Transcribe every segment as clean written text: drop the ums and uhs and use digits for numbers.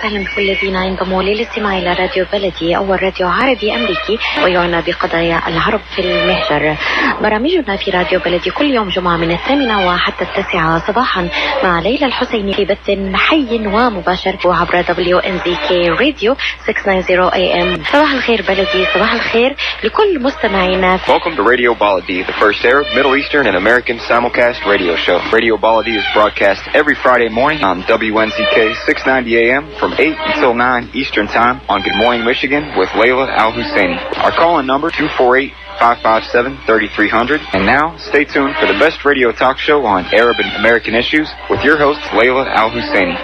وسهلا بكل الذين ينضموا للاستماع إلى راديو بلدي أول راديو عربي أمريكي ويعنى بقضايا العرب في المهجر. برامجنا في راديو بلدي كل يوم جمعة من 8 وحتى 9 صباحا مع ليلى الحسيني في بث حي ومباشر عبر WNZK راديو 690 AM. صباح الخير بلدي، صباح الخير لكل مستمعينا. Welcome to Radio Baladi, the first Arab, Middle Eastern, and American simulcast radio show. Radio Baladi is broadcast every Friday morning on WNZK 690 AM from 8 until 9 Eastern Time on Good Morning Michigan with Layla Al-Husseini. Our call-in number 248-557-3300. And now, stay tuned for the best radio talk show on Arab and American issues with your host, Layla Al-Husseini.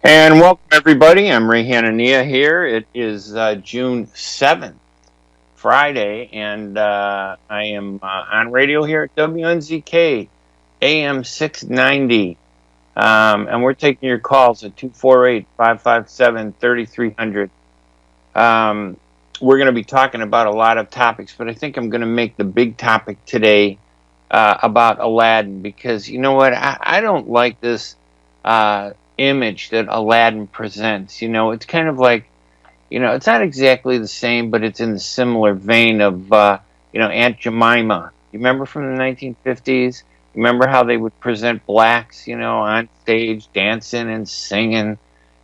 And welcome, everybody. I'm Hanania here. It is June 7th. Friday, and I am on radio here at WNZK AM 690, and we're taking your calls at 248-557-3300. We're going to be talking about a lot of topics, but I think I'm going to make the big topic today about Aladdin, because you know what, I don't like this image that Aladdin presents. You know, it's kind of like, you know, it's not exactly the same, but it's in the similar vein of, you know, Aunt Jemima. You remember from the 1950s? Remember how they would present blacks, you know, on stage dancing and singing?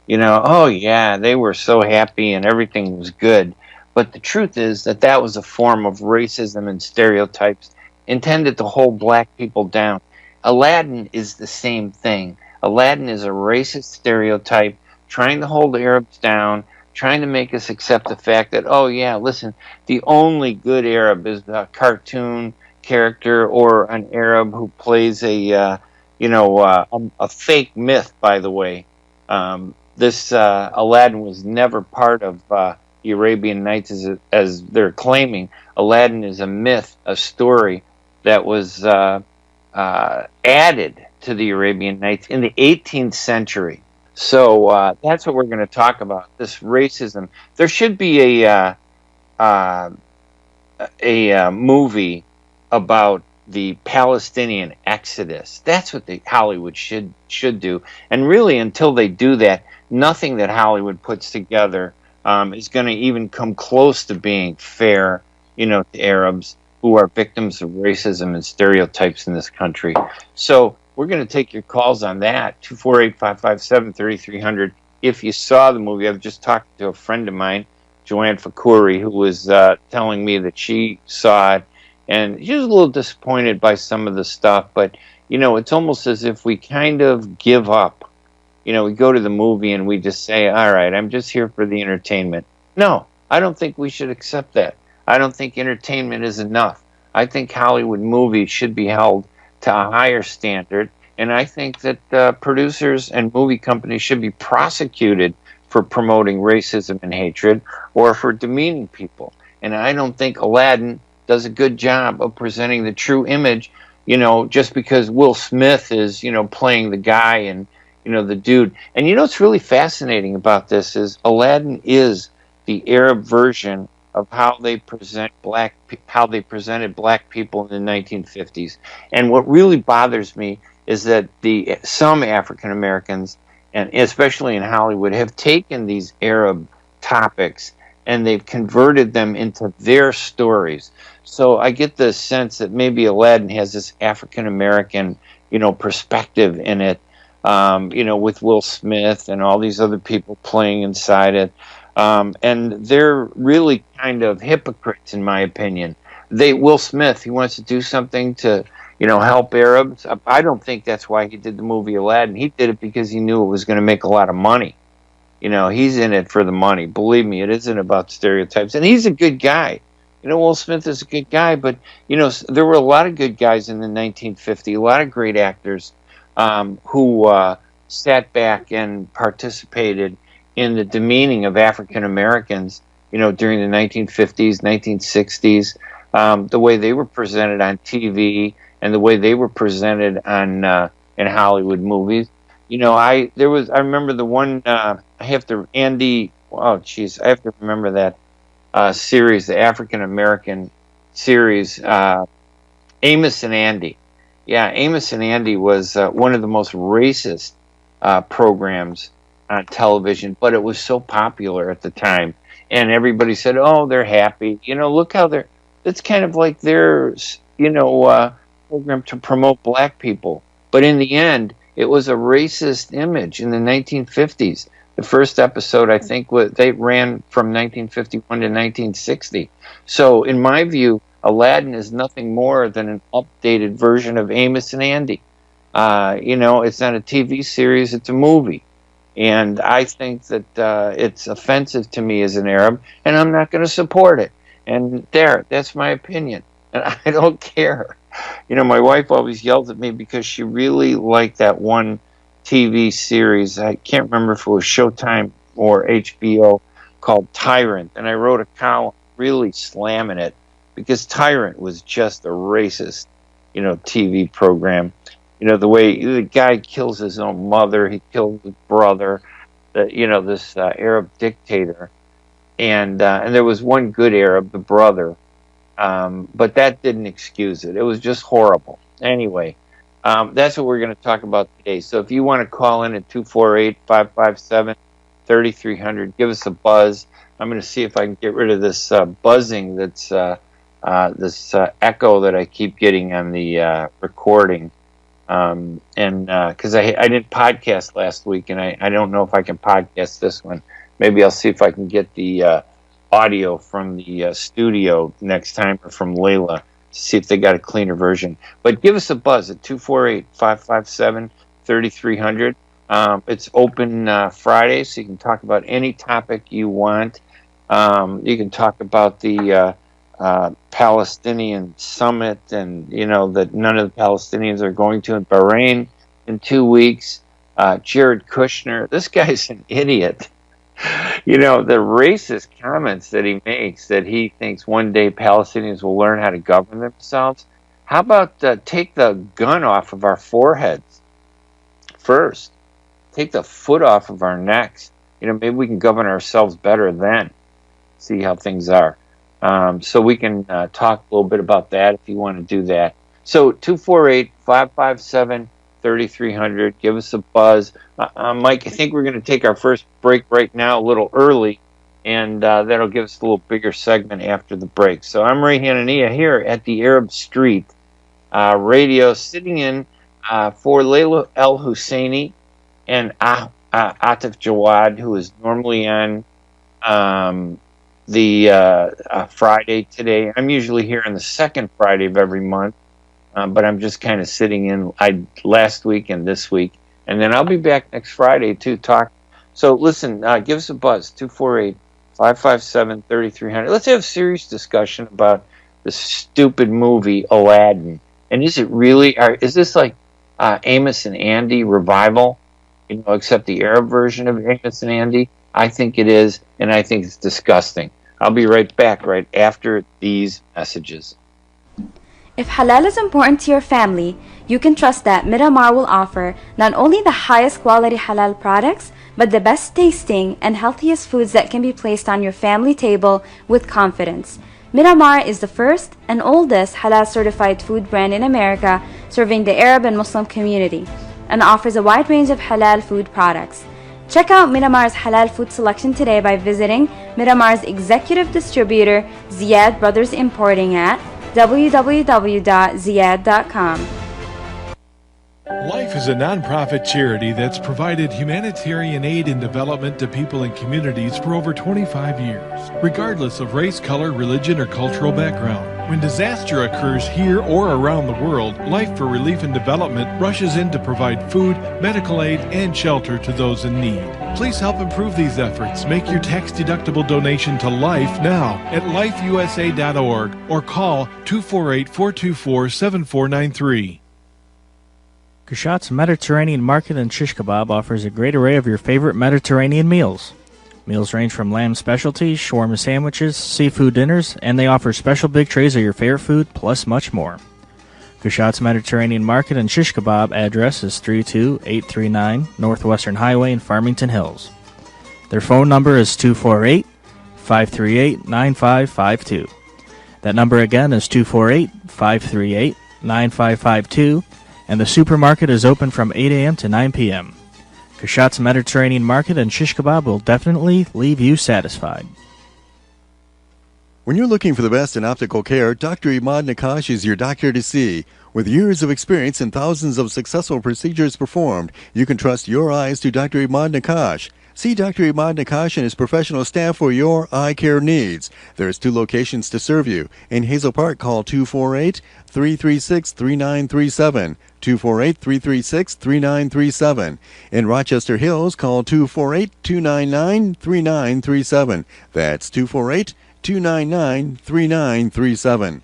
You know, oh yeah, they were so happy and everything was good. But the truth is that that was a form of racism and stereotypes intended to hold black people down. Aladdin is the same thing. Aladdin is a racist stereotype trying to hold the Arabs down, trying to make us accept the fact that, oh yeah, listen, the only good Arab is a cartoon character or an Arab who plays a fake myth, by the way. This Aladdin was never part of the Arabian Nights as they're claiming. Aladdin is a myth, a story that was added to the Arabian Nights in the 18th century. So that's what we're going to talk about, this racism. There should be a movie about the Palestinian exodus. That's what Hollywood should do. And really, until they do that, nothing that Hollywood puts together is going to even come close to being fair, you know, to Arabs who are victims of racism and stereotypes in this country. So we're going to take your calls on that, 248-557-3300. If you saw the movie, I've just talked to a friend of mine, Joanne Fakuri, who was telling me that she saw it, and she was a little disappointed by some of the stuff, but, you know, it's almost as if we kind of give up. You know, we go to the movie and we just say, all right, I'm just here for the entertainment. No, I don't think we should accept that. I don't think entertainment is enough. I think Hollywood movies should be held to a higher standard, and I think that producers and movie companies should be prosecuted for promoting racism and hatred or for demeaning people. And I don't think Aladdin does a good job of presenting the true image, you know, just because Will Smith is, you know, playing the guy and, you know, the dude. And you know what's really fascinating about this is Aladdin is the Arab version of how they presented black people in the 1950s. And what really bothers me is that some African Americans, and especially in Hollywood, have taken these Arab topics and they've converted them into their stories. So I get the sense that maybe Aladdin has this African American, you know, perspective in it, you know, with Will Smith and all these other people playing inside it. And they're really kind of hypocrites, in my opinion. Will Smith, he wants to do something to, you know, help Arabs. I don't think that's why he did the movie Aladdin. He did it because he knew it was going to make a lot of money. You know, he's in it for the money. Believe me, it isn't about stereotypes. And he's a good guy. You know, Will Smith is a good guy, but, you know, there were a lot of good guys in the 1950s, a lot of great actors who sat back and participated in the demeaning of African Americans, you know, during the 1950s, 1960s, the way they were presented on TV and the way they were presented on in Hollywood movies. I remember the one I have to remember that series, the African American series, Amos and Andy. Yeah, Amos and Andy was one of the most racist programs on television, but it was so popular at the time, and everybody said, "Oh, they're happy." Look how it's kind of like their program to promote black people, but in the end, it was a racist image in the 1950s. The first episode, I think, they ran from 1951 to 1960. So, in my view, Aladdin is nothing more than an updated version of Amos and Andy. It's not a TV series, it's a movie. And I think that it's offensive to me as an Arab, and I'm not going to support it. And that's my opinion. And I don't care. My wife always yells at me because she really liked that one TV series. I can't remember if it was Showtime or HBO, called Tyrant. And I wrote a column really slamming it because Tyrant was just a racist, TV program. The way the guy kills his own mother, he kills his brother, this Arab dictator. And there was one good Arab, the brother. But that didn't excuse it. It was just horrible. Anyway, that's what we're going to talk about today. So if you want to call in at 248-557-3300, give us a buzz. I'm going to see if I can get rid of this buzzing that's this echo that I keep getting on the recording. And because I didn't podcast last week, and I don't know if I can podcast this one. Maybe I'll see if I can get the audio from the studio next time, or from Layla, to see if they got a cleaner version. But give us a buzz at 248-557-3300. It's open Friday, so you can talk about any topic you want. You can talk about the Palestinian summit, and that none of the Palestinians are going to in Bahrain in 2 weeks. Jared Kushner, this guy's an idiot. The racist comments that he makes, that he thinks one day Palestinians will learn how to govern themselves. How about take the gun off of our foreheads first? Take the foot off of our necks. Maybe we can govern ourselves better then. See how things are. So we can talk a little bit about that if you want to do that. So 248-557-3300. Give us a buzz. Mike, I think we're going to take our first break right now, a little early, and that'll give us a little bigger segment after the break. So I'm Ray Hanania here at the Arab Street Radio, sitting in for Layla El Husseini and Atif Jawad, who is normally on the Friday today. I'm usually here on the second Friday of every month. But I'm just kind of sitting in last week and this week. And then I'll be back next Friday to talk. So listen, give us a buzz, 248-557-3300. Let's have a serious discussion about the stupid movie Aladdin. And is it really, is this like Amos and Andy revival? Except the Arab version of Amos and Andy? I think it is, and I think it's disgusting. I'll be right back right after these messages. If halal is important to your family, you can trust that Miramar will offer not only the highest quality halal products, but the best tasting and healthiest foods that can be placed on your family table with confidence. Miramar is the first and oldest halal certified food brand in America, serving the Arab and Muslim community, and offers a wide range of halal food products. Check out Miramar's halal food selection today by visiting Miramar's executive distributor, Ziyad Brothers Importing, at www.ziyad.com. Life is a nonprofit charity that's provided humanitarian aid and development to people and communities for over 25 years, regardless of race, color, religion, or cultural background. When disaster occurs here or around the world, Life for Relief and Development rushes in to provide food, medical aid, and shelter to those in need. Please help improve these efforts. Make your tax-deductible donation to Life now at lifeusa.org or call 248-424-7493. Kushat's Mediterranean Market and Shish Kebab offers a great array of your favorite Mediterranean meals. Meals range from lamb specialties, shawarma sandwiches, seafood dinners, and they offer special big trays of your favorite food, plus much more. Kushat's Mediterranean Market and Shish Kebab address is 32839 Northwestern Highway in Farmington Hills. Their phone number is 248-538-9552. That number again is 248-538-9552, and the supermarket is open from 8 a.m. to 9 p.m. Kushat's Mediterranean Market and Shish Kebab will definitely leave you satisfied. When you're looking for the best in optical care, Dr. Imad Nakash is your doctor to see. With years of experience and thousands of successful procedures performed, you can trust your eyes to Dr. Imad Nakash. See Dr. Imad Nakash and his professional staff for your eye care needs. There's 2 locations to serve you. In Hazel Park, call 248-336-3937. 248-336-3937. In Rochester Hills, call 248-299-3937. That's 248-299-3937.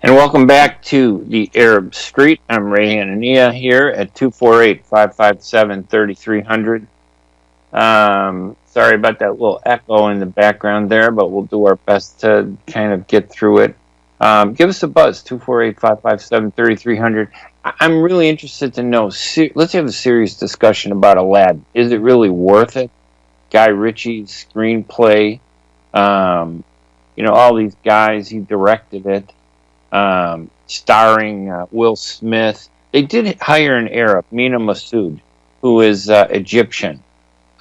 And welcome back to the Arab Street. I'm Ray Hanania here at 248-557-3300. Sorry about that little echo in the background there, but we'll do our best to kind of get through it. Give us a buzz, 248-557-3300. I'm really interested to know, let's have a serious discussion about Aladdin. Is it really worth it? Guy Ritchie's screenplay, all these guys, he directed it, starring Will Smith. They did hire an Arab, Mina Massoud, who is Egyptian.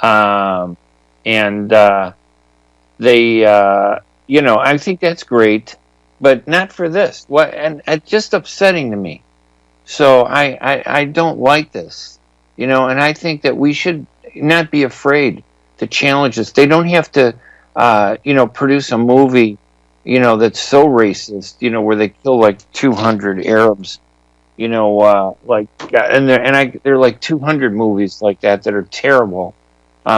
I think that's great, but not for this. And it's just upsetting to me. So I don't like this, and I think that we should not be afraid to challenge this. They don't have to, produce a movie, that's so racist, where they kill like 200 Arabs, there are like 200 movies like that are terrible.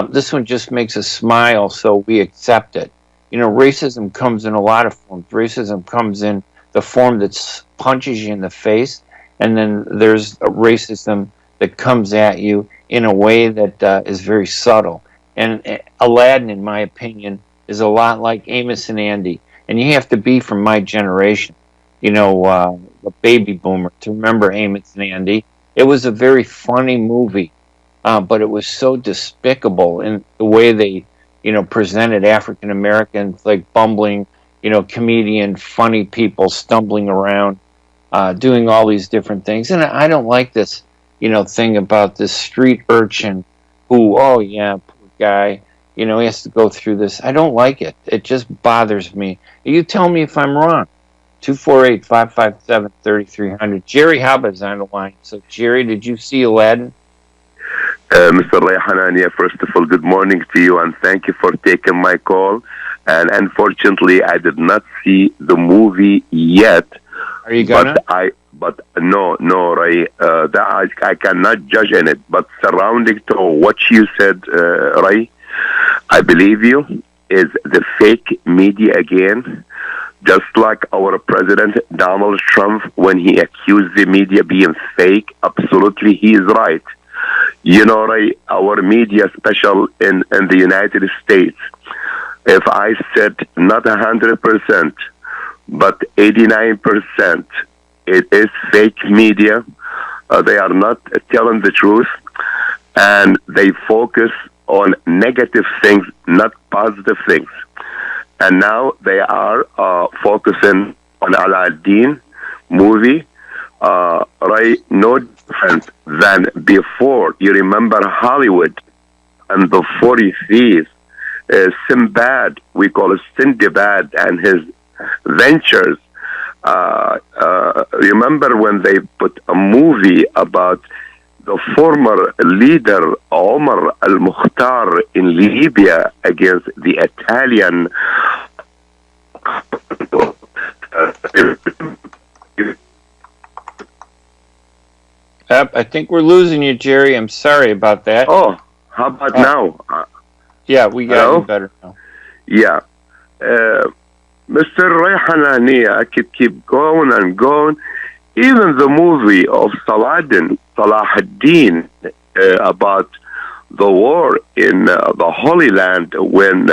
This one just makes us smile, so we accept it. Racism comes in a lot of forms. Racism comes in the form that punches you in the face, and then there's a racism that comes at you in a way that is very subtle. And Aladdin, in my opinion, is a lot like Amos and Andy. And you have to be from my generation, a baby boomer, to remember Amos and Andy. It was a very funny movie, but it was so despicable in the way they, presented African Americans like bumbling, comedian, funny people stumbling around, doing all these different things. And I don't like this, thing about this street urchin who, oh yeah, poor guy, he has to go through this. I don't like it. It just bothers me. You tell me if I'm wrong. 248-557-3300. Jerry Habba's on the line. So, Jerry, did you see Aladdin? Mr. Ray Hanania, first of all, good morning to you, and thank you for taking my call. And unfortunately, I did not see the movie yet. Are you gonna? But no, Ray. I cannot judge in it. But surrounding to what you said, Ray, I believe you, is the fake media again. Just like our President Donald Trump, when he accused the media being fake, absolutely he is right. Ray, our media, special in the United States, if I said not 100%, but 89%, it is fake media. They are not telling the truth, and they focus on negative things, not positive things. And now they are focusing on Aladdin movie. Right, no different than before. You remember Hollywood and the 40 Thieves, Sinbad, we call it Sindbad, and his ventures. Remember when they put a movie about the former leader Omar al-Mukhtar in Libya against the Italian. I think we're losing you, Jerry. I'm sorry about that. Oh, how about now? Yeah, we got you better now. Yeah. Mr. Ray Hanania, I could keep going and going. Even the movie of Salah ad-Din, about the war in the Holy Land when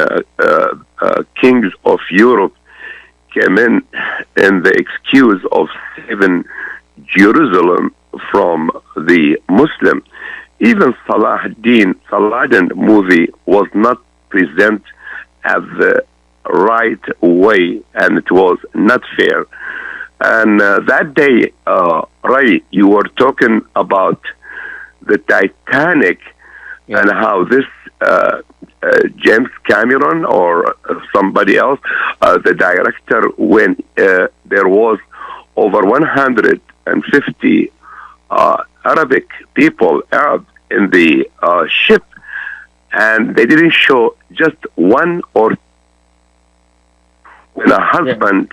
kings of Europe came in the excuse of saving Jerusalem from the Muslim. Even Aladdin movie was not presented as the right way, and it was not fair. And that day, Ray, you were talking about the Titanic and how this James Cameron or somebody else, the director, when there was over 150 Arabic people, Arabs, in the ship, and they didn't show just one or when a husband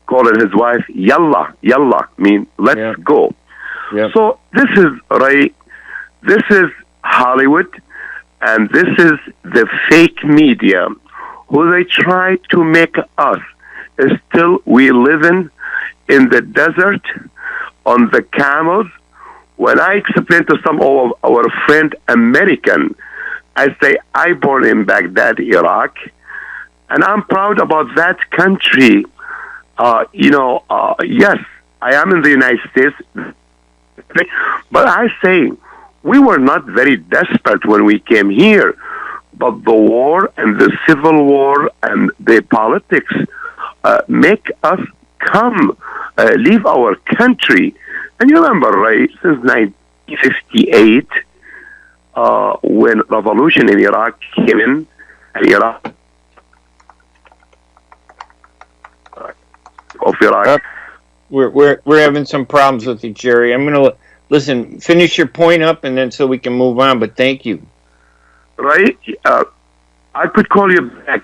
calling his wife, yalla, yalla, mean let's go. Yep. So this is right. This is Hollywood, and this is the fake media, who they try to make us still we living in the desert on the camels. When I explain to some of our friend American, I say I born in Baghdad, Iraq, and I'm proud about that country. Yes, I am in the United States, but I say we were not very desperate when we came here, but the war and the civil war and the politics make us come, leave our country. And you remember, right, since 1958, when revolution in Iraq came in, and Iraq of Iraq. We're having some problems with you, Jerry. I'm gonna listen. Finish your point up, and then so we can move on. But thank you. Right, I could call you back.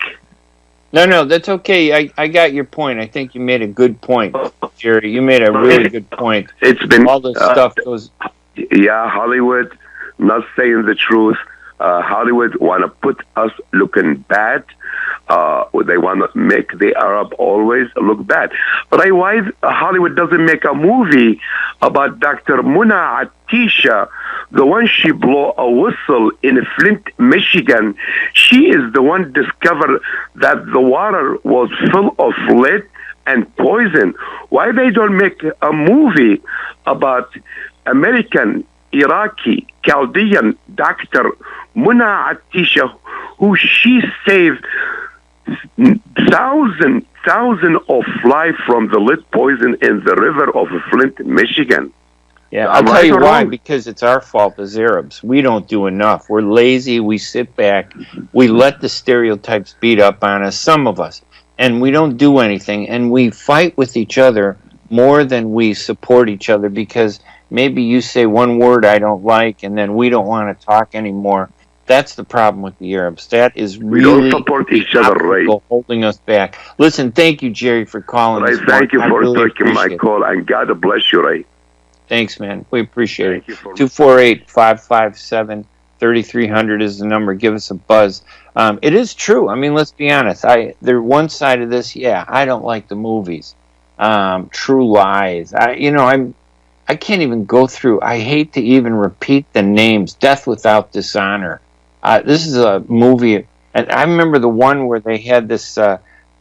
No, that's okay. I got your point. I think you made a good point, Jerry. You made a really good point. It's been all this stuff goes. Yeah, Hollywood not saying the truth. Hollywood want to put us looking bad. They want to make the Arab always look bad. But why Hollywood doesn't make a movie about Dr. Muna Atisha, the one she blow a whistle in Flint, Michigan? She is the one discovered that the water was full of lead and poison. Why they don't make a movie about American, Iraqi, Chaldean Dr. Muna Atisha, who she saved thousands of lives from the lead poison in the river of Flint, Michigan? Yeah, I'll tell you why. Because it's our fault as Arabs. We don't do enough. We're lazy. We sit back. We let the stereotypes beat up on us, some of us, and we don't do anything. And we fight with each other more than we support each other, because maybe you say one word I don't like, and then we don't want to talk anymore. That's the problem with the Arabs. That is really we don't support each other, right? Holding us back. Listen, thank you, Jerry, for calling. Ray, thank you for taking my call, and God bless you, Ray. Thanks, man. We appreciate it. 248-557-3300 is the number. Give us a buzz. It is true. I mean, let's be honest. There's one side of this. Yeah, I don't like the movies. True Lies. I can't even go through. I hate to even repeat the names. Death Without Dishonor. This is a movie, and I remember the one where they had this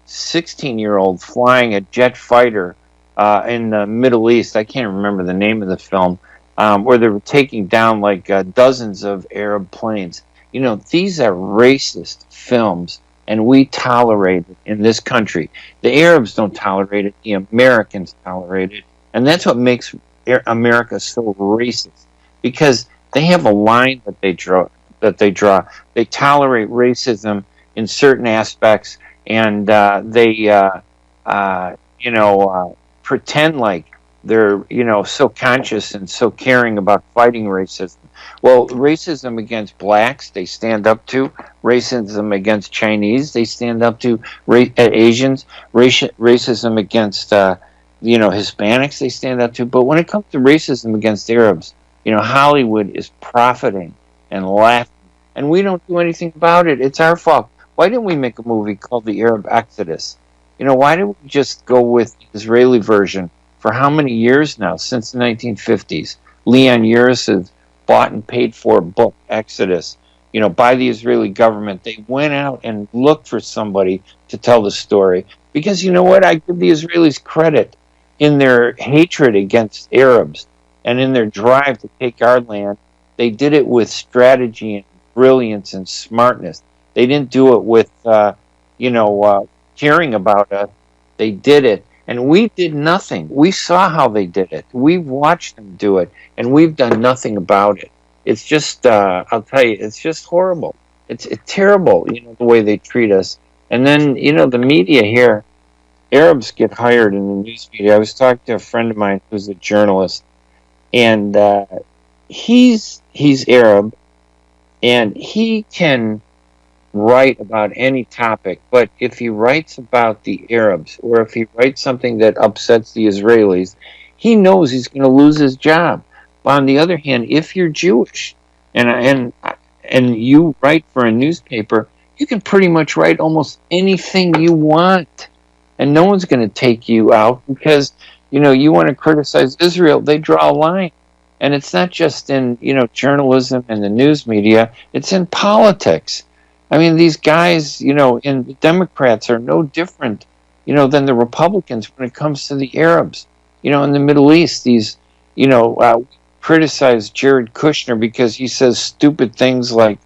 16-year-old flying a jet fighter in the Middle East. I can't remember the name of the film, where they were taking down like dozens of Arab planes. These are racist films, and we tolerate it in this country. The Arabs don't tolerate it. The Americans tolerate it, and that's what makes America so racist, because they have a line that they draw. They tolerate racism in certain aspects, and they pretend like they're so conscious and so caring about fighting racism. Well, racism against blacks, they stand up to. Racism against Chinese, they stand up to. Asians, racism against Hispanics, they stand up to. But when it comes to racism against Arabs, Hollywood is profiting and laughing, and we don't do anything about it. It's our fault. Why didn't we make a movie called The Arab Exodus? Why didn't we just go with the Israeli version for how many years now, since the 1950s? Leon Uris has bought and paid for a book, Exodus, by the Israeli government. They went out and looked for somebody to tell the story, Because you know what? I give the Israelis credit in their hatred against Arabs and in their drive to take our land. They did it with strategy and brilliance and smartness. They didn't do it with, caring about us. They did it. And we did nothing. We saw how they did it. We watched them do it, and we've done nothing about it. It's just, I'll tell you, it's just horrible. It's terrible, the way they treat us. And then, the media here, Arabs get hired in the news media. I was talking to a friend of mine who's a journalist, and he's Arab, and he can write about any topic, but if he writes about the Arabs, or if he writes something that upsets the Israelis, he knows he's going to lose his job. But on the other hand, if you're Jewish and you write for a newspaper, you can pretty much write almost anything you want, and no one's going to take you out because you want to criticize Israel. They draw a line, and it's not just in journalism and the news media; it's in politics. I mean, these guys, in the Democrats are no different, than the Republicans when it comes to the Arabs. In the Middle East, these, criticize Jared Kushner because he says stupid things like,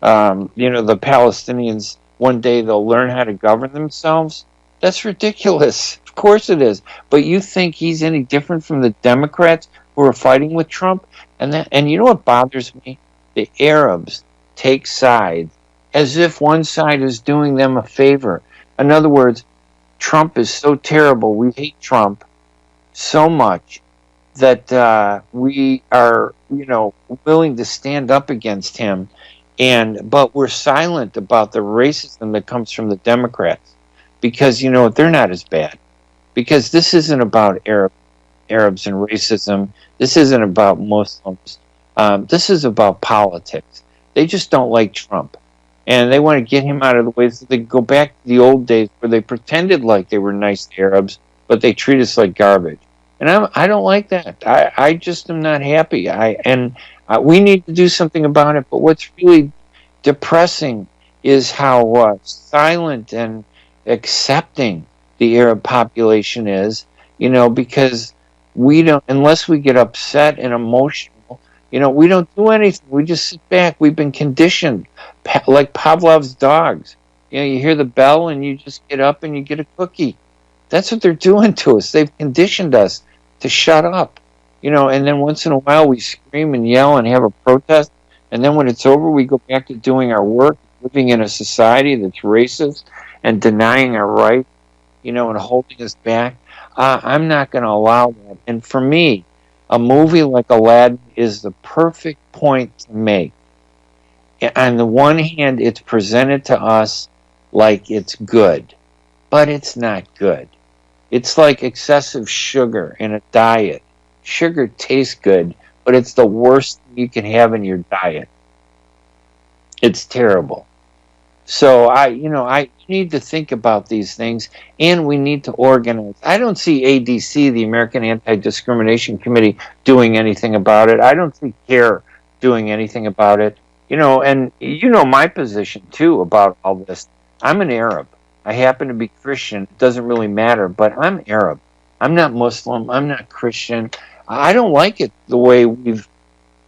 the Palestinians, one day they'll learn how to govern themselves. That's ridiculous. Of course it is. But you think he's any different from the Democrats who are fighting with Trump? And you know what bothers me? The Arabs take sides as if one side is doing them a favor. In other words, Trump is so terrible, we hate Trump so much that we are, willing to stand up against him, but we're silent about the racism that comes from the Democrats because, they're not as bad. Because this isn't about Arabs and racism. This isn't about Muslims. This is about politics. They just don't like Trump. And they want to get him out of the way so they can go back to the old days where they pretended like they were nice Arabs, but they treat us like garbage. And I don't like that. I just am not happy. We need to do something about it. But what's really depressing is how silent and accepting the Arab population is, because we don't, unless we get upset and emotional, we don't do anything. We just sit back. We've been conditioned like Pavlov's dogs. You hear the bell and you just get up and you get a cookie. That's what they're doing to us. They've conditioned us to shut up, and then once in a while we scream and yell and have a protest. And then when it's over, we go back to doing our work, living in a society that's racist and denying our rights, and holding us back. I'm not going to allow that. And for me, a movie like Aladdin is the perfect point to make. On the one hand, it's presented to us like it's good, but it's not good. It's like excessive sugar in a diet. Sugar tastes good, but it's the worst thing you can have in your diet. It's terrible. So I need to think about these things, and we need to organize. I don't see ADC, the American Anti-Discrimination Committee, doing anything about it. I don't see CARE doing anything about it. And my position too about all this. I'm an Arab. I happen to be Christian. It doesn't really matter, but I'm Arab. I'm not Muslim. I'm not Christian. I don't like it the way we've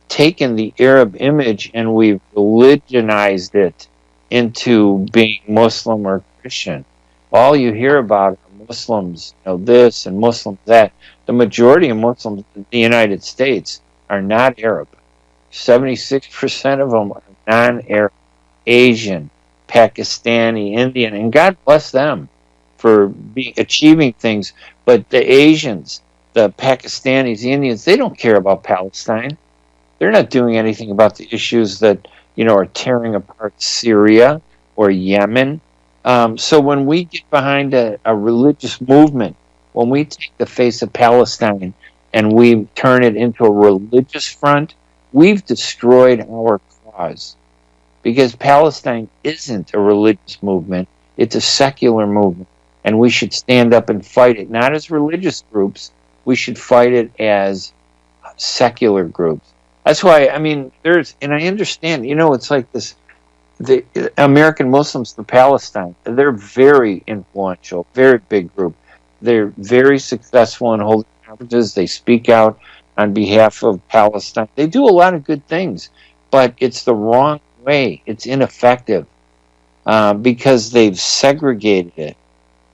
taken the Arab image and we've religionized it into being Muslim or Christian. All you hear about are Muslims, this and Muslims that. The majority of Muslims in the United States are not Arab. 76% of them are non-Arab, Asian, Pakistani, Indian, and God bless them for achieving things. But the Asians, the Pakistanis, the Indians, they don't care about Palestine. They're not doing anything about the issues that are tearing apart Syria or Yemen. So when we get behind a religious movement, when we take the face of Palestine and we turn it into a religious front, we've destroyed our cause. Because Palestine isn't a religious movement, it's a secular movement. And we should stand up and fight it, not as religious groups, we should fight it as secular groups. That's why, and I understand, it's like this, the American Muslims for Palestine, they're very influential, very big group. They're very successful in holding conferences. They speak out on behalf of Palestine. They do a lot of good things, but it's the wrong way. It's ineffective because they've segregated it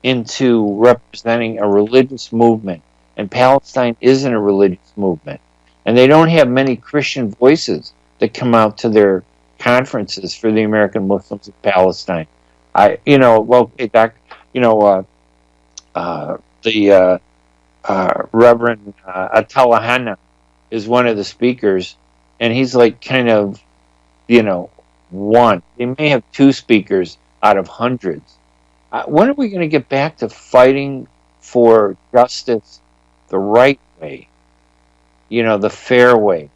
into representing a religious movement, and Palestine isn't a religious movement. And they don't have many Christian voices that come out to their conferences for the American Muslims of Palestine. The Reverend Atala Hanna is one of the speakers, and he's like kind of, one. They may have two speakers out of hundreds. When are we going to get back to fighting for justice the right way? The fair way,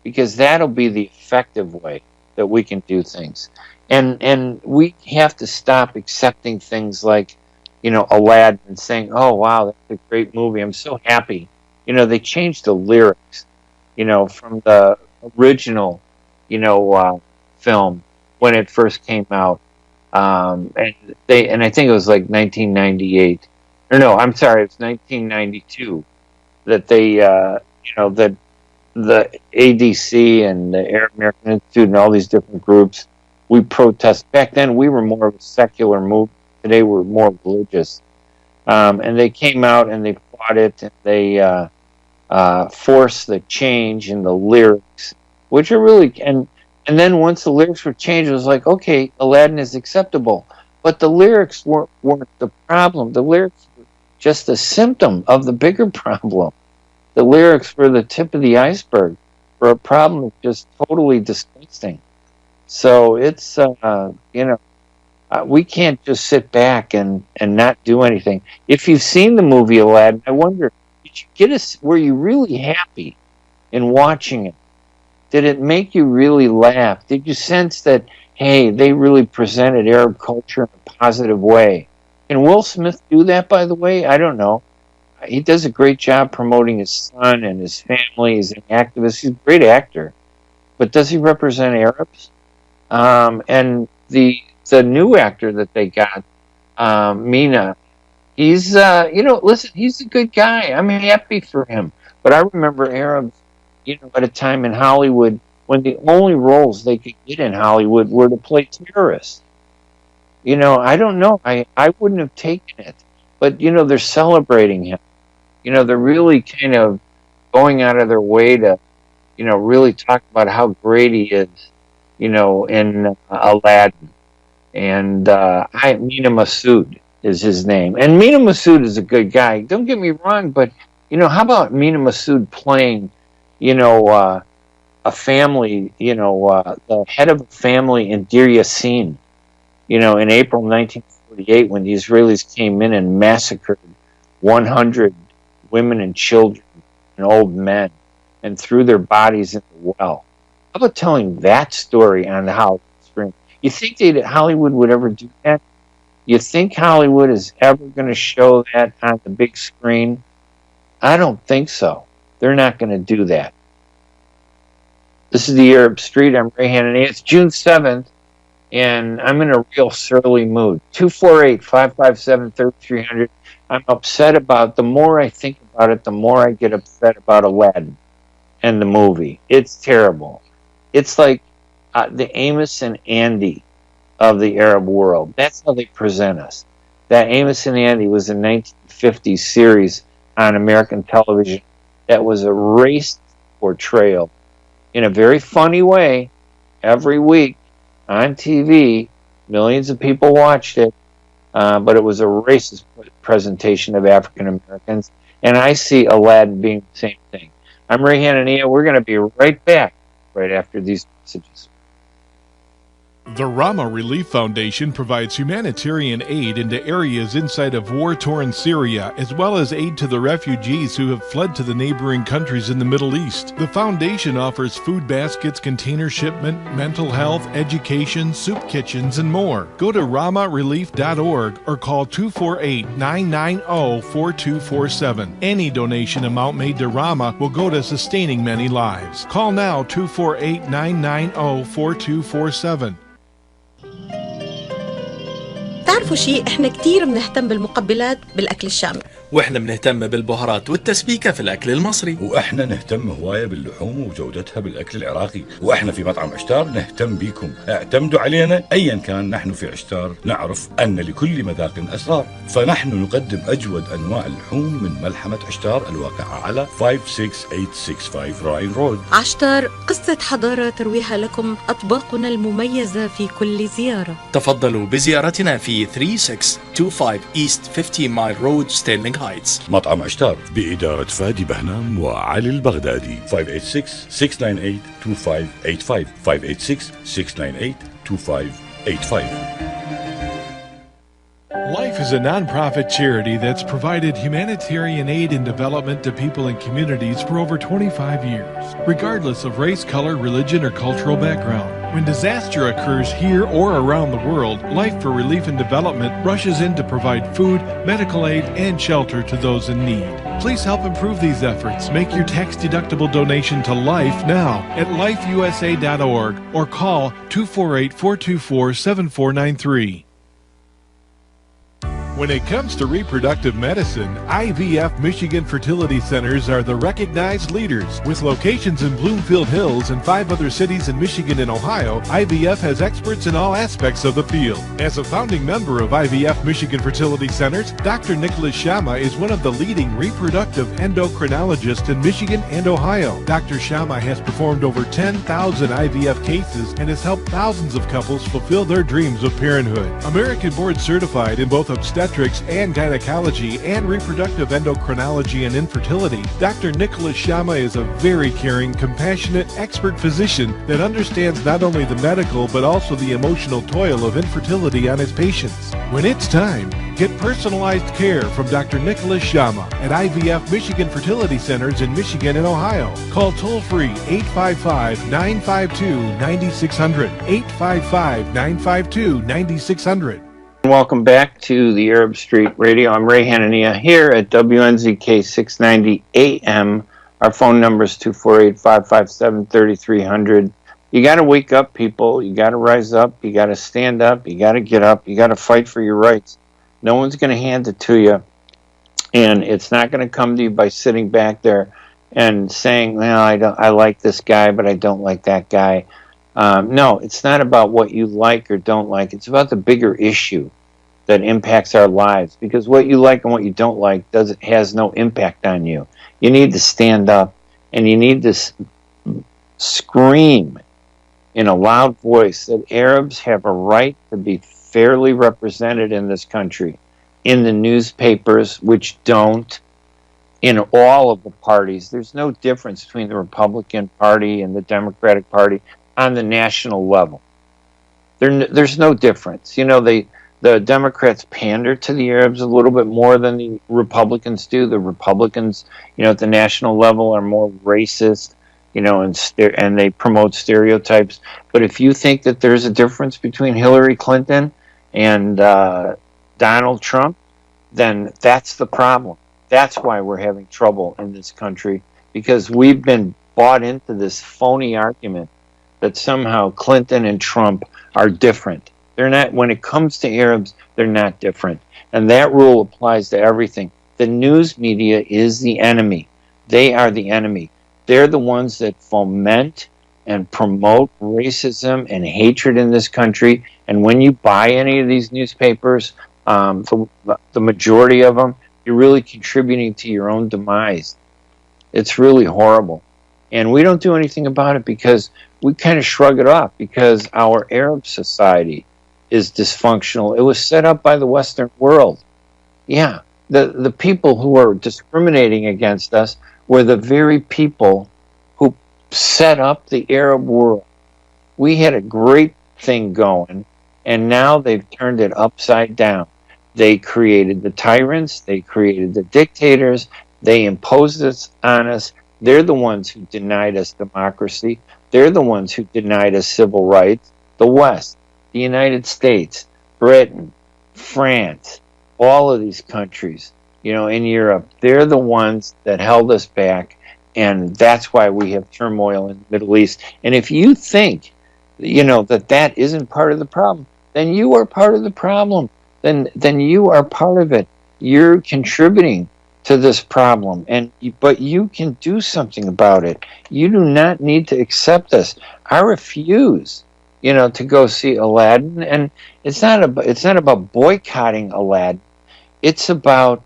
because that'll be the effective way that we can do things. And we have to stop accepting things like, Aladdin, and saying, oh, wow, that's a great movie. I'm so happy. They changed the lyrics, from the original, film when it first came out. And I think it was like 1998. Or no, I'm sorry, it's 1992 that they, that the ADC and the Arab American Institute and all these different groups, we protest. Back then, we were more of a secular movement. Today, we're more religious. And they came out and they fought it, and they forced the change in the lyrics, which are really... And then once the lyrics were changed, it was like, okay, Aladdin is acceptable. But the lyrics weren't the problem. The lyrics were just a symptom of the bigger problem. The lyrics were the tip of the iceberg for a problem that's just totally disgusting. So it's, we can't just sit back and not do anything. If you've seen the movie Aladdin, I wonder, were you really happy in watching it? Did it make you really laugh? Did you sense that, hey, they really presented Arab culture in a positive way? Can Will Smith do that, by the way? I don't know. He does a great job promoting his son and his family. He's an activist. He's a great actor. But does he represent Arabs? And the new actor that they got, Mina, he's, listen, he's a good guy. I'm happy for him. But I remember Arabs, at a time in Hollywood when the only roles they could get in Hollywood were to play terrorists. I don't know. I wouldn't have taken it. But, they're celebrating him. They're really kind of going out of their way to, really talk about how great he is, in Aladdin. And Mina Massoud is his name. And Mina Massoud is a good guy. Don't get me wrong, but, how about Mina Massoud playing, a family, the head of a family in Deir Yassin, in April 1948 when the Israelis came in and massacred 100 women and children and old men and threw their bodies in the well. How about telling that story on the Hollywood screen? You think Hollywood would ever do that? You think Hollywood is ever going to show that on the big screen? I don't think so. They're not going to do that. This is the Arab Street. I'm Ray Hanania. It's June 7th, and I'm in a real surly mood. 248-557-3300. I'm upset about, the more I think about it, the more I get upset about Aladdin and the movie. It's terrible. It's like the Amos and Andy of the Arab world. That's how they present us. That Amos and Andy was a 1950s series on American television that was a racist portrayal in a very funny way every week on TV. Millions of people watched it, but it was a racist presentation of African Americans. And I see Aladdin being the same thing. I'm Ray Hanania. We're going to be right back right after these messages. The Rama Relief Foundation provides humanitarian aid into areas inside of war-torn Syria, as well as aid to the refugees who have fled to the neighboring countries in the Middle East. The foundation offers food baskets, container shipment, mental health, education, soup kitchens, and more. Go to ramarelief.org or call 248-990-4247. Any donation amount made to Rama will go to sustaining many lives. Call now 248-990-4247. تعرفوا شيء، احنا كتير بنهتم بالمقبلات بالأكل الشامي، واحنا بنهتم بالبهارات والتسبيكة في الأكل المصري، واحنا نهتم هواية باللحوم وجودتها بالأكل العراقي، واحنا في مطعم عشتار نهتم بيكم. اعتمدوا علينا أيا كان. نحن في عشتار نعرف أن لكل مذاق أسرار، فنحن نقدم أجود أنواع اللحوم من ملحمة عشتار الواقعة على 56865 راين رود. عشتار، قصة حضارة ترويها لكم أطباقنا المميزة في كل زيارة. تفضلوا بزيارتنا في 3625 East 50 Mile Road, Sterling Heights. مطعم عشتار بإدارة فادي بهنام وعلي البغدادي. 586-698-2585 586-698-2585. Life is a nonprofit charity that's provided humanitarian aid and development to people and communities for over 25 years, regardless of race, color, religion, or cultural background. When disaster occurs here or around the world, Life for Relief and Development rushes in to provide food, medical aid, and shelter to those in need. Please help improve these efforts. Make your tax-deductible donation to Life now at lifeusa.org or call 248-424-7493. When it comes to reproductive medicine, IVF Michigan Fertility Centers are the recognized leaders. With locations in Bloomfield Hills and 5 other cities in Michigan and Ohio, IVF has experts in all aspects of the field. As a founding member of IVF Michigan Fertility Centers, Dr. Nicholas Shama is one of the leading reproductive endocrinologists in Michigan and Ohio. Dr. Shama has performed over 10,000 IVF cases and has helped thousands of couples fulfill their dreams of parenthood. American board certified in both obstetrics and gynecology and reproductive endocrinology and infertility, Dr. Nicholas Shama is a very caring, compassionate, expert physician that understands not only the medical but also the emotional toil of infertility on his patients. When it's time, get personalized care from Dr. Nicholas Shama at IVF Michigan Fertility Centers in Michigan and Ohio. Call toll-free 855-952-9600, 855-952-9600. Welcome back to the Arab Street Radio. I'm Ray Hanania here at WNZK 690 AM. Our phone number is 248-557-3300. You got to wake up, people. You got to rise up. You got to stand up. You got to get up. You got to fight for your rights. No one's going to hand it to you. And it's not going to come to you by sitting back there and saying, well, I like this guy, but I don't like that guy. No, it's not about what you like or don't like. It's about the bigger issue that impacts our lives. Because what you like and what you don't like has no impact on you. You need to stand up and you need to scream in a loud voice that Arabs have a right to be fairly represented in this country, in the newspapers, which don't, in all of the parties. There's no difference between the Republican Party and the Democratic Party on the national level. There's no difference. You know, the Democrats pander to the Arabs a little bit more than the Republicans do. The Republicans, you know, at the national level are more racist, you know, and they promote stereotypes. But if you think that there's a difference between Hillary Clinton and Donald Trump, then that's the problem. That's why we're having trouble in this country, because we've been bought into this phony argument that somehow Clinton and Trump are different. They're not. When it comes to Arabs, they're not different. And that rule applies to everything. The news media is the enemy. They are the enemy. They're the ones that foment and promote racism and hatred in this country. And when you buy any of these newspapers, the majority of them, you're really contributing to your own demise. It's really horrible. And we don't do anything about it because we kind of shrug it off because our Arab society is dysfunctional. It was set up by the Western world. Yeah, the people who are discriminating against us were the very people who set up the Arab world. We had a great thing going, and now they've turned it upside down. They created the tyrants. They created the dictators. They imposed this on us. They're the ones who denied us democracy. They're the ones who denied us civil rights. The West, the United States, Britain, France, all of these countries, you know, in Europe, they're the ones that held us back. And that's why we have turmoil in the Middle East. And if you think, you know, that isn't part of the problem, then you are part of the problem. then you are part of it. You're contributing to this problem, but you can do something about it. You do not need to accept this. I refuse, to go see Aladdin, and it's not about boycotting Aladdin. It's about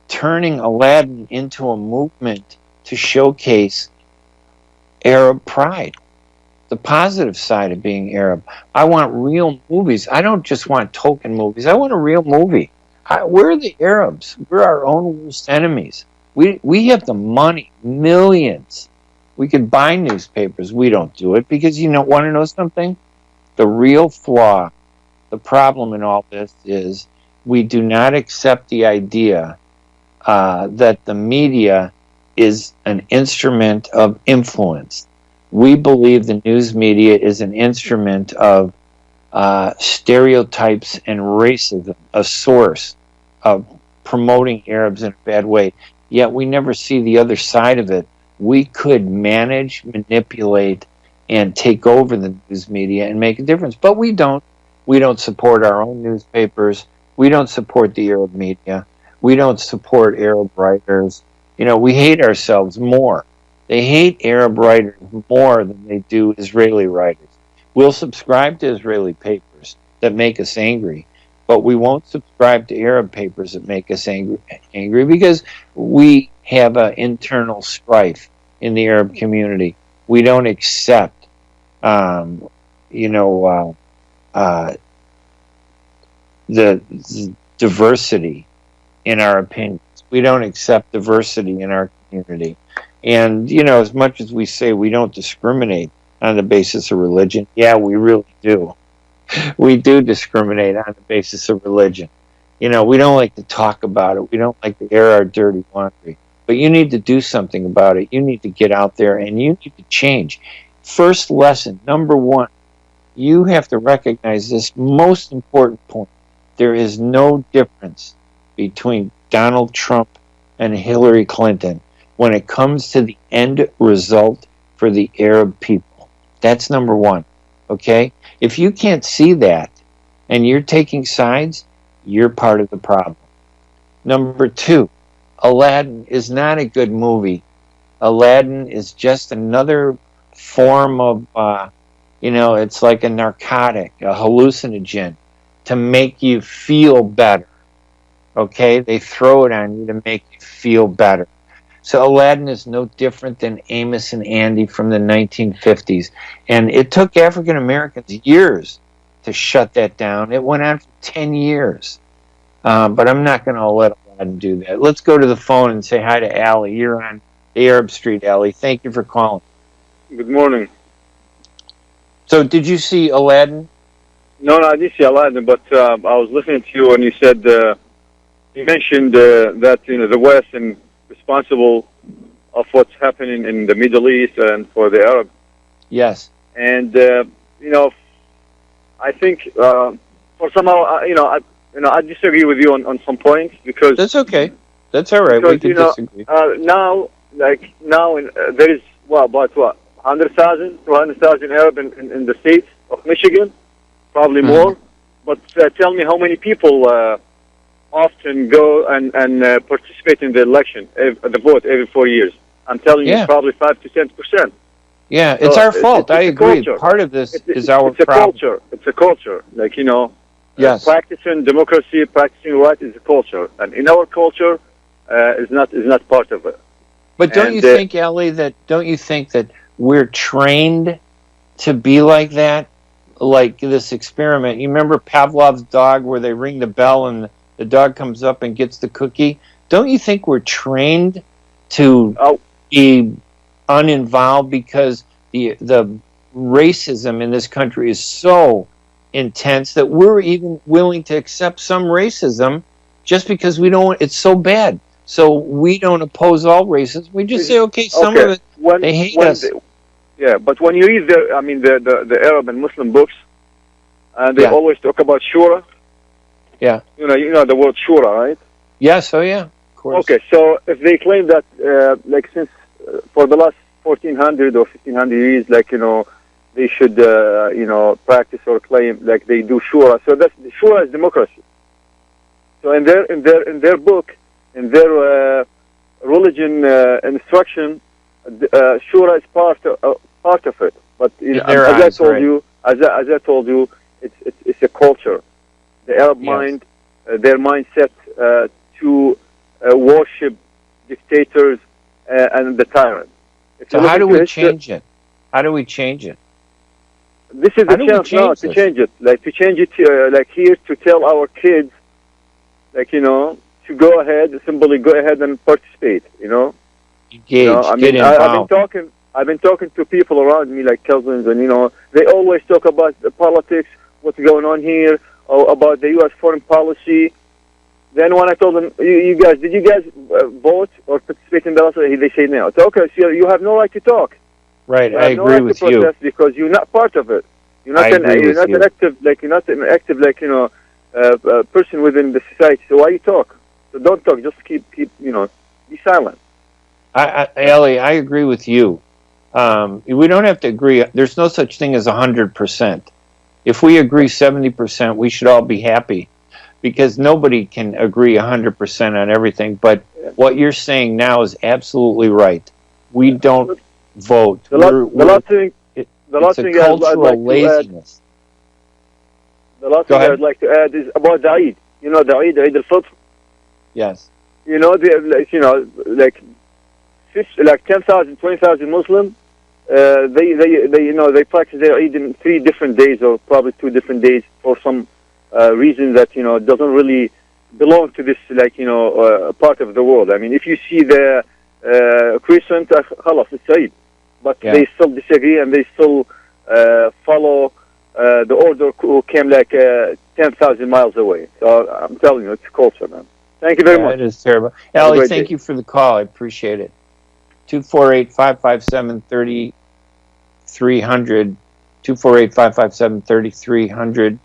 turning Aladdin into a movement to showcase Arab pride, the positive side of being Arab. I want real movies. I don't just want token movies. I want a real movie. We're the Arabs. We're our own worst enemies. We have the money, millions. We could buy newspapers. We don't do it because want to know something? The real flaw, the problem in all this is we do not accept the idea that the media is an instrument of influence. We believe the news media is an instrument of stereotypes and racism, a source of promoting Arabs in a bad way. Yet we never see the other side of it. We could manage, manipulate, and take over the news media and make a difference. But we don't. We don't support our own newspapers. We don't support the Arab media. We don't support Arab writers. We hate ourselves more. They hate Arab writers more than they do Israeli writers. We'll subscribe to Israeli papers that make us angry, but we won't subscribe to Arab papers that make us angry because we have an internal strife in the Arab community. We don't accept, the diversity in our opinions. We don't accept diversity in our community. And, as much as we say we don't discriminate on the basis of religion, yeah, we really do. We do discriminate on the basis of religion. We don't like to talk about it. We don't like to air our dirty laundry. But you need to do something about it. You need to get out there and you need to change. First lesson, number one, you have to recognize this most important point. There is no difference between Donald Trump and Hillary Clinton when it comes to the end result for the Arab people. That's number one, okay? If you can't see that and you're taking sides, you're part of the problem. Number two, Aladdin is not a good movie. Aladdin is just another form of, it's like a narcotic, a hallucinogen to make you feel better, okay? They throw it on you to make you feel better. So Aladdin is no different than Amos and Andy from the 1950s. And it took African Americans years to shut that down. It went on for 10 years. But I'm not going to let Aladdin do that. Let's go to the phone and say hi to Allie. You're on the Arab Street, Allie. Thank you for calling. Good morning. So did you see Aladdin? No, I didn't see Aladdin, but I was listening to you and you said, you mentioned that, the West and responsible of what's happening in the Middle East and for the Arab. Yes. And I think for somehow I disagree with you on some points because that's okay. That's all right. Because, we can disagree. Now there is about 100,000, 200,000 Arab in the state of Michigan, probably more. But tell me how many people often go and participate in the election, the vote every 4 years. I'm telling you, probably 5 to 10%. Yeah, it's our fault. I agree. Culture. Part of this is our problem. Culture. It's a culture. Yes. Practicing democracy, practicing right is a culture, and in our culture, is not part of it. But don't you think, Ellie, don't you think that we're trained to be like that? Like this experiment. You remember Pavlov's dog where they ring the bell and the dog comes up and gets the cookie? Don't you think we're trained to be uninvolved because the racism in this country is so intense that we're even willing to accept some racism just because we don't, it's so bad. So we don't oppose all racism. We just say, okay, some of it, they hate us. But when you read the Arab and Muslim books, they always talk about shura. Yeah. You know the word shura, right? Yes, of course. Okay, so if they claim that, since for the last 1400 or 1500 years, they should, practice or claim they do shura. So shura is democracy. So in their book, in their religion instruction, Shura is part of it. But as I told you, it's a culture. The Arab mind, their mindset to worship dictators and the tyrant. So how do we change it? How do we change it? This is the chance now to change it. Like to change it, like here to tell our kids, like to go ahead, simply go ahead and participate. Engage. Get involved. I've been talking to people around me, like cousins, and they always talk about the politics, what's going on here, or about the U.S. foreign policy. Then when I told them, did you guys vote or participate in the election? They say no. So, okay, so you have no right to talk. Right, I agree with you. Because you're not part of it. You're not an active person within the society. So why you talk? So don't talk. Just keep be silent. Ellie, I agree with you. We don't have to agree. There's no such thing as 100%. If we agree 70%, we should all be happy, because nobody can agree 100% on everything. But what you're saying now is absolutely right. We don't vote. It's a cultural laziness. The last thing I'd like to add is about the Eid. The Eid al-Fitr. Yes. Like 10,000, 20,000 Muslims. They practice their Eid in 3 different days, or probably 2 different days, for some reason that doesn't really belong to this part of the world. I mean, if you see the crescent, خلاص, it's Eid, but they still disagree and they still follow the order who came 10,000 miles away. So I'm telling you, it's culture, man. Thank you very much. It is terrible. Ellie, thank you for the call. I appreciate it. 248-557-3300. 248-557-3300.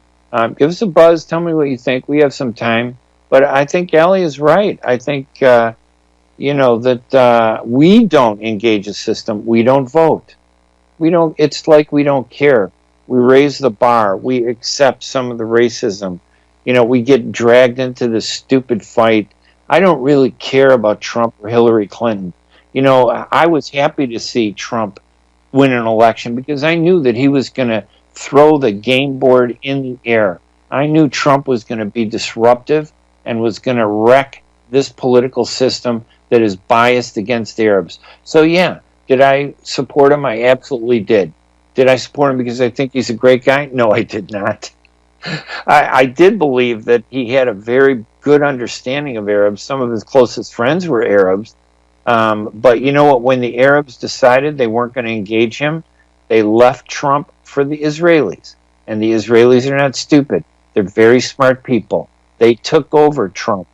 Give us a buzz. Tell me what you think. We have some time. But I think Ellie is right. I think, that we don't engage the system. We don't vote. It's like we don't care. We raise the bar. We accept some of the racism. We get dragged into this stupid fight. I don't really care about Trump or Hillary Clinton. I was happy to see Trump win an election because I knew that he was going to throw the game board in the air. I knew Trump was going to be disruptive and was going to wreck this political system that is biased against Arabs. So, yeah, did I support him? I absolutely did. Did I support him because I think he's a great guy? No, I did not. I did believe that he had a very good understanding of Arabs. Some of his closest friends were Arabs. But you know what? When the Arabs decided they weren't going to engage him, they left Trump for the Israelis. And the Israelis are not stupid. They're very smart people. They took over Trump.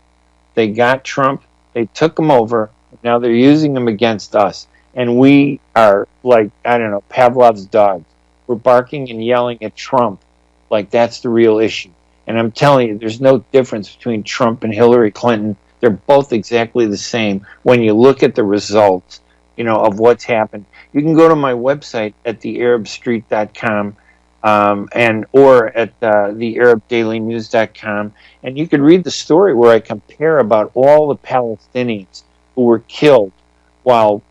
They got Trump. They took him over. Now they're using him against us. And we are like, I don't know, Pavlov's dogs. We're barking and yelling at Trump like that's the real issue. And I'm telling you, there's no difference between Trump and Hillary Clinton. They're both exactly the same when you look at the results, of what's happened. You can go to my website at thearabstreet.com or at thearabdailynews.com, and you can read the story where I compare about all the Palestinians who were killed while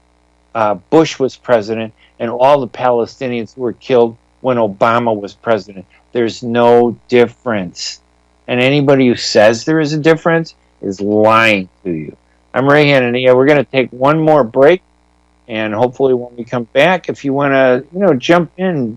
Bush was president and all the Palestinians who were killed when Obama was president. There's no difference. And anybody who says there is a difference is lying to you. I'm Ray Hanania. We're going to take one more break, and hopefully when we come back, if you want to, jump in,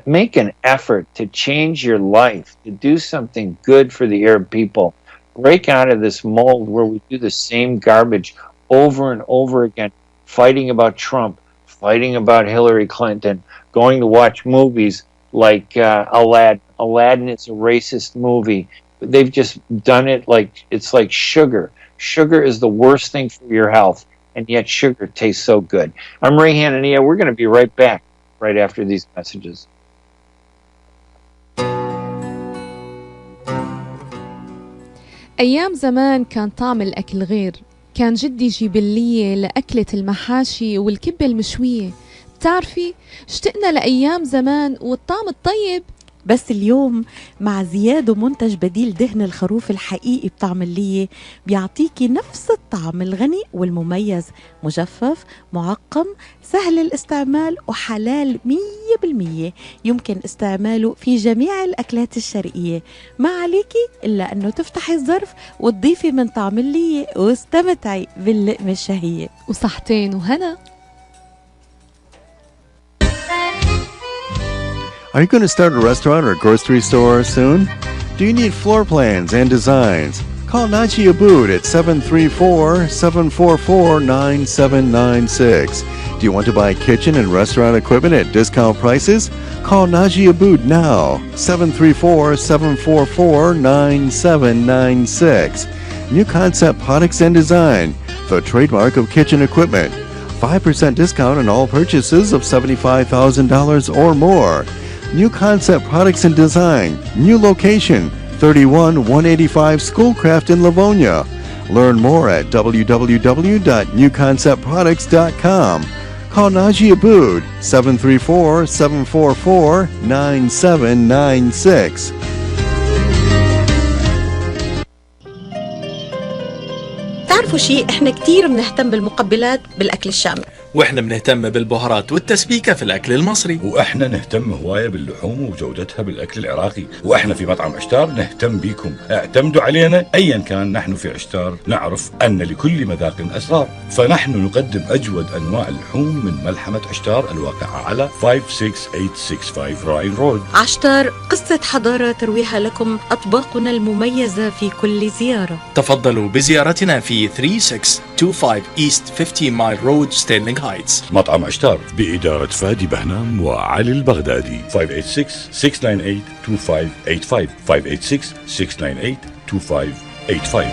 make an effort to change your life, to do something good for the Arab people. Break out of this mold where we do the same garbage over and over again, fighting about Trump, fighting about Hillary Clinton, going to watch movies like Aladdin. Aladdin is a racist movie. They've just done it like it's like sugar. Sugar is the worst thing for your health, and yet sugar tastes so good. I'm Ray Hanania. We're going to be right back right after these messages. أيام زمان كان طعم الأكل غير. كان جدي يجيب لي لأكلة المحاشي والكبة المشوية. بتعرفي اشتقنا لأيام زمان والطعم الطيب بس اليوم مع زيادة منتج بديل دهن الخروف الحقيقي بطعم اللية بيعطيكي نفس الطعم الغني والمميز، مجفف معقم سهل الاستعمال وحلال 100%. يمكن استعماله في جميع الأكلات الشرقية، ما عليكي إلا أنه تفتحي الظرف وتضيفي من طعم اللية واستمتعي باللقمة الشهية. وصحتين وهنا. Are you going to start a restaurant or grocery store soon? Do you need floor plans and designs? Call Naji Abood at 734-744-9796. Do you want to buy kitchen and restaurant equipment at discount prices? Call Naji Abood now, 734-744-9796. New Concept Products and Design, the trademark of kitchen equipment. 5% discount on all purchases of $75,000 or more. New Concept Products and Design, new location, 31185 Schoolcraft in Livonia. Learn more at www.newconceptproducts.com. Call Naji Abood, 734-744-9796. تعرفوا شيء، احنا كتير بنهتم بالمقبلات بالأكل الشامي، واحنا بنهتم بالبهارات والتسبيكة في الأكل المصري، واحنا نهتم هواية باللحوم وجودتها بالأكل العراقي، واحنا في مطعم عشتار نهتم بيكم. اعتمدوا علينا أيا كان. نحن في عشتار نعرف أن لكل مذاق أسرار، فنحن نقدم أجود أنواع اللحوم من ملحمة عشتار الواقعة على 56865 راين رود. عشتار، قصة حضارة ترويها لكم أطباقنا المميزة في كل زيارة. تفضلوا بزيارتنا في 3625 East 50 Mile Road ستيرلينغ هايتس. مطعم عشتار بإدارة فادي بهنام وعلي البغدادي. 586-698-2585 586-698-2585.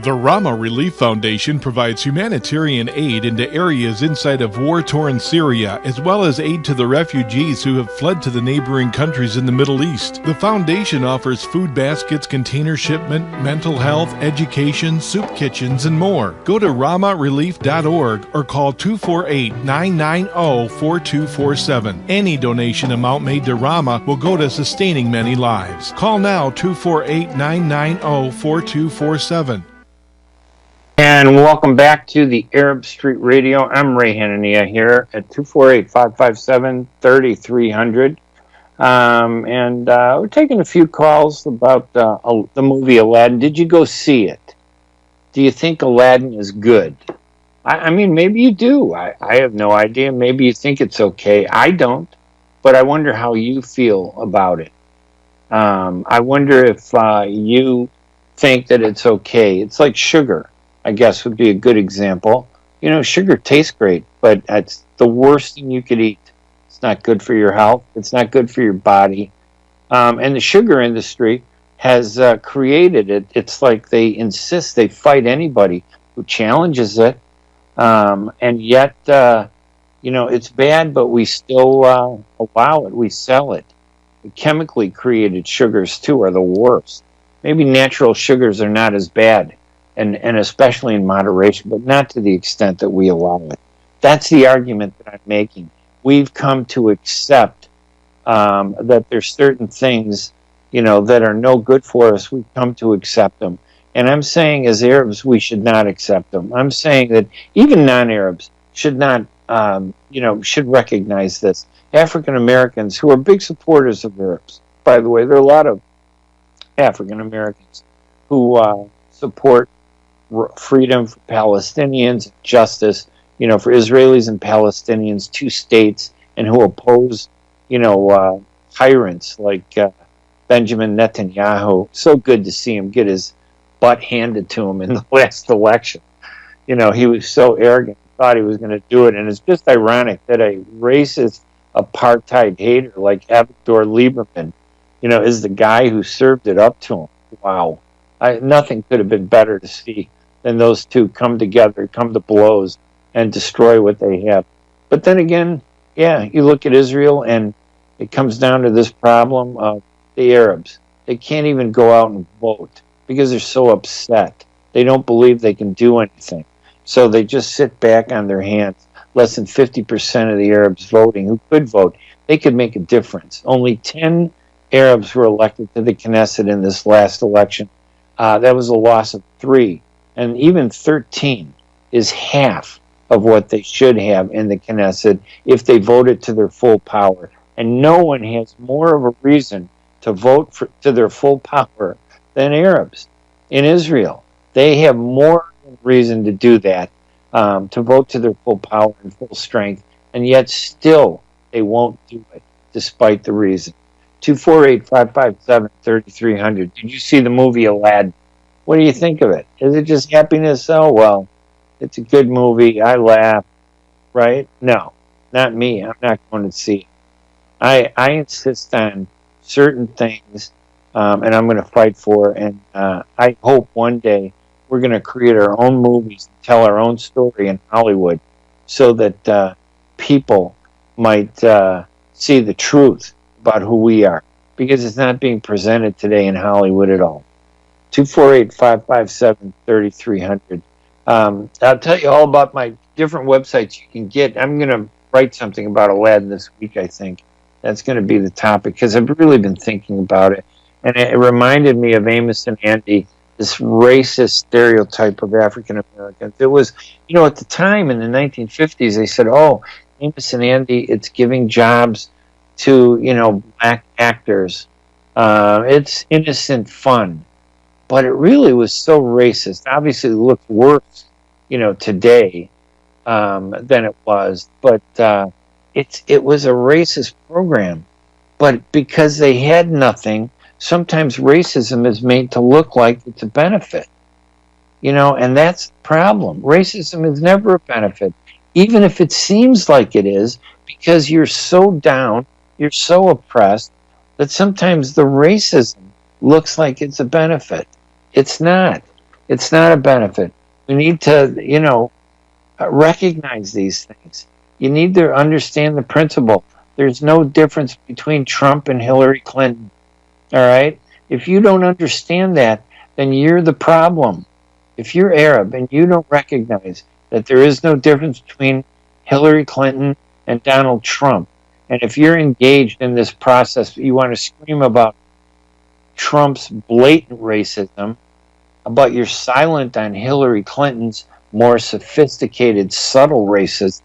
The Rama Relief Foundation provides humanitarian aid into areas inside of war-torn Syria, as well as aid to the refugees who have fled to the neighboring countries in the Middle East. The foundation offers food baskets, container shipment, mental health, education, soup kitchens, and more. Go to ramarelief.org or call 248-990-4247. Any donation amount made to Rama will go to sustaining many lives. Call now 248-990-4247. And welcome back to the Arab Street Radio. I'm Ray Hanania here at 248-557-3300. We're taking a few calls about the movie Aladdin. Did you go see it? Do you think Aladdin is good? I mean, maybe you do. I have no idea. Maybe you think it's okay. I don't. But I wonder how you feel about it. I wonder if you think that it's okay. It's like sugar, I guess, would be a good example. You know, sugar tastes great, but it's the worst thing you could eat. It's not good for your health. It's not good for your body. And the sugar industry has created it. It's like they insist, they fight anybody who challenges it. And yet, you know, it's bad, but we still allow it. We sell it. The chemically created sugars, too, are the worst. Maybe natural sugars are not as bad, and especially in moderation, but not to the extent that we allow it. That's the argument that I'm making. We've come to accept that there's certain things, you know, that are no good for us. We've come to accept them. And I'm saying as Arabs, we should not accept them. I'm saying that even non-Arabs should not, you know, should recognize this. African Americans, who are big supporters of Arabs, by the way, there are a lot of African Americans who support freedom for Palestinians, justice, you know, for Israelis and Palestinians, two states, and who oppose, you know, tyrants like Benjamin Netanyahu. So good to see him get his butt handed to him in the last election. You know, he was so arrogant, thought he was going to do it, and it's just ironic that a racist apartheid hater like Avigdor Lieberman, you know, is the guy who served it up to him. Wow. Nothing could have been better to see than those two come together, come to blows, and destroy what they have. But then again, yeah, you look at Israel, and it comes down to this problem of the Arabs. They can't even go out and vote because they're so upset. They don't believe they can do anything. So they just sit back on their hands. Less than 50% of the Arabs voting who could vote. they could make a difference. Only 10 Arabs were elected to the Knesset in this last election. That was a loss of 3. And even 13 is half of what they should have in the Knesset if they voted to their full power. And no one has more of a reason to vote to their full power than Arabs in Israel. They have more reason to do that, to vote to their full power and full strength, and yet still they won't do it, despite the reason. 248-557-3300. Did you see the movie Aladdin? What do you think of it? Is it just happiness? Oh, well, it's a good movie. I laugh, right? No, not me. I'm not going to see it. I insist on certain things, and I'm going to fight for it. And I hope one day we're going to create our own movies and tell our own story in Hollywood so that people might see the truth about who we are, because it's not being presented today in Hollywood at all. 248-557-3300. I'll tell you all about my different websites you can get. I'm going to write something about Aladdin this week, I think. That's going to be the topic, because I've really been thinking about it. And it reminded me of Amos and Andy, this racist stereotype of African Americans. It was, at the time in the 1950s, they said, oh, Amos and Andy, it's giving jobs to, black actors. It's innocent fun. But it really was so racist. Obviously, it looks worse, today than it was. But it was a racist program. But because they had nothing, sometimes racism is made to look like it's a benefit. And that's the problem. Racism is never a benefit, even if it seems like it is, because you're so down, you're so oppressed, that sometimes the racism looks like it's a benefit. It's not. It's not a benefit. We need to, recognize these things. You need to understand the principle. There's no difference between Trump and Hillary Clinton. All right? If you don't understand that, then you're the problem. If you're Arab and you don't recognize that there is no difference between Hillary Clinton and Donald Trump, and if you're engaged in this process, you want to scream about Trump's blatant racism, but you're silent on Hillary Clinton's more sophisticated, subtle racism,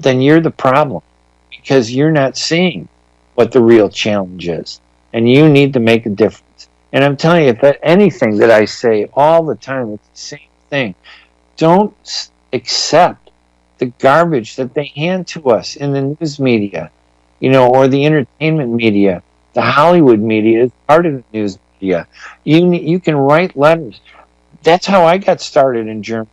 then you're the problem, because you're not seeing what the real challenge is. And you need to make a difference. And I'm telling you, if anything that I say all the time, it's the same thing. Don't accept the garbage that they hand to us in the news media, or the entertainment media. The Hollywood media is part of the news media. You can write letters. That's how I got started in journalism.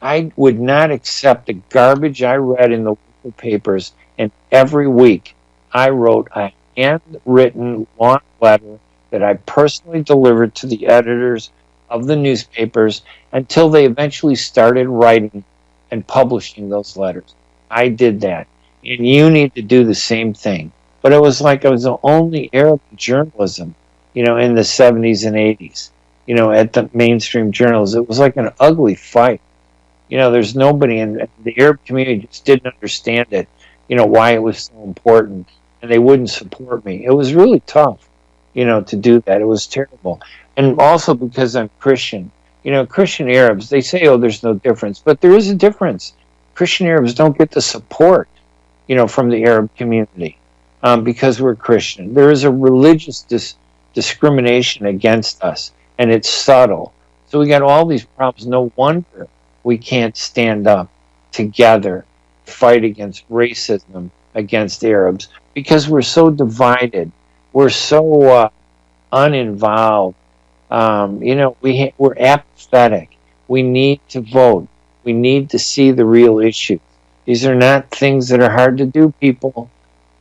I would not accept the garbage I read in the local papers, and every week I wrote a handwritten long letter that I personally delivered to the editors of the newspapers until they eventually started writing and publishing those letters. I did that. And you need to do the same thing. But it was like I was the only Arab journalism, in the 70s and 80s, at the mainstream journals. It was like an ugly fight. There's nobody in the Arab community just didn't understand it, why it was so important. And they wouldn't support me. It was really tough, to do that. It was terrible. And also because I'm Christian. Christian Arabs, they say, oh, there's no difference. But there is a difference. Christian Arabs don't get the support, from the Arab community because we're Christian. There is a religious discrimination against us, and it's subtle. So we got all these problems. No wonder we can't stand up together, fight against racism against Arabs, because we're so divided. We're so uninvolved. We're apathetic. We need to vote. We need to see the real issue. These are not things that are hard to do, people.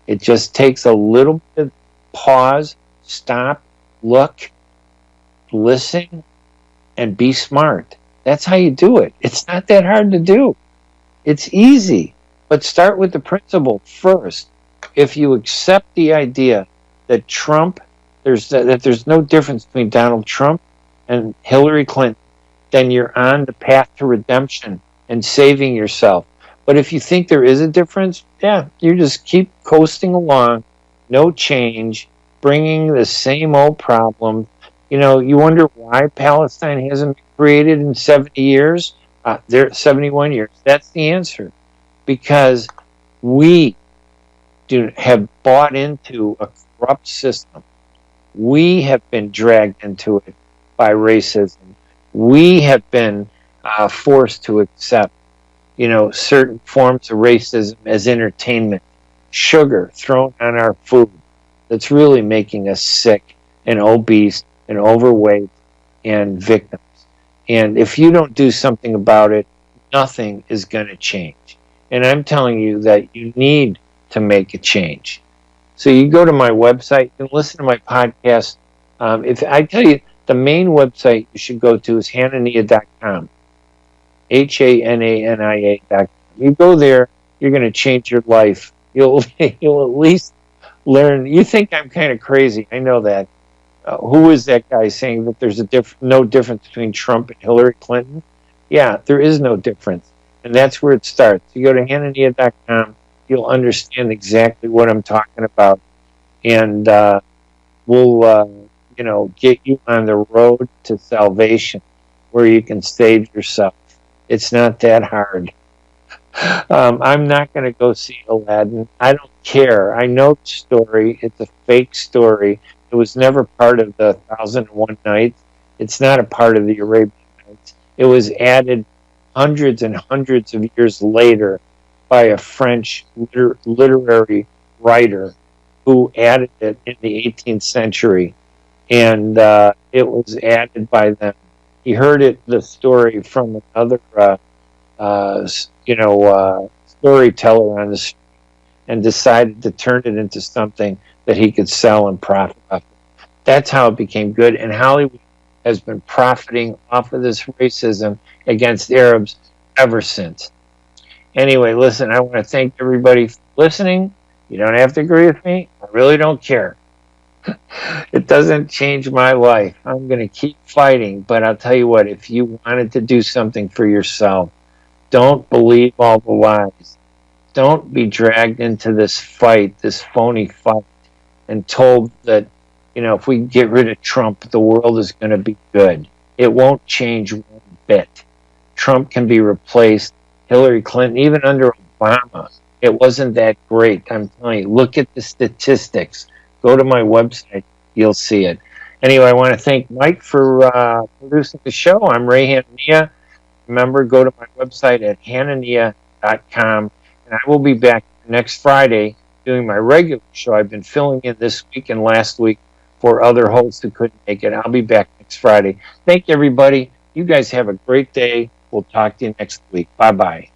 It just takes a little bit of pause, stop, look, listen, and be smart. That's how you do it. It's not that hard to do. It's easy. But start with the principle first. If you accept the idea that there's no difference between Donald Trump and Hillary Clinton, then you're on the path to redemption and saving yourself. But if you think there is a difference, yeah, you just keep coasting along, no change, bringing the same old problems. You know, you wonder why Palestine hasn't been created in 70 years? 71 years. That's the answer. Because we have bought into a corrupt system. We have been dragged into it by racism. We have been forced to accept, you know, certain forms of racism as entertainment, sugar thrown on our food that's really making us sick and obese and overweight and victims. And if you don't do something about it, nothing is going to change. And I'm telling you that you need to make a change. So you go to my website and listen to my podcast. If I tell you, the main website you should go to is hanania.com. HANANIA.com. You go there, you're going to change your life. You'll at least learn. You think I'm kind of crazy. I know that. Who is that guy saying that there's no difference between Trump and Hillary Clinton? Yeah, there is no difference. And that's where it starts. You go to hanania.com, you'll understand exactly what I'm talking about. And we'll, get you on the road to salvation where you can save yourself. It's not that hard. I'm not going to go see Aladdin. I don't care. I know the story. It's a fake story. It was never part of the 1001 Nights. It's not a part of the Arabian Nights. It was added hundreds and hundreds of years later by a French literary writer who added it in the 18th century. And it was added by them. He heard the story from another, storyteller on the street and decided to turn it into something that he could sell and profit off of. That's how it became good. And Hollywood has been profiting off of this racism against Arabs ever since. Anyway, listen, I want to thank everybody for listening. You don't have to agree with me. I really don't care. It doesn't change my life. I'm going to keep fighting. But I'll tell you what, if you wanted to do something for yourself, don't believe all the lies. Don't be dragged into this fight, this phony fight, and told that, if we get rid of Trump, the world is going to be good. It won't change one bit. Trump can be replaced. Hillary Clinton, even under Obama, it wasn't that great. I'm telling you, look at the statistics. Go to my website. You'll see it. Anyway, I want to thank Mike for producing the show. I'm Ray Hanania. Remember, go to my website at hanania.com. And I will be back next Friday doing my regular show. I've been filling in this week and last week for other hosts who couldn't make it. I'll be back next Friday. Thank you, everybody. You guys have a great day. We'll talk to you next week. Bye-bye.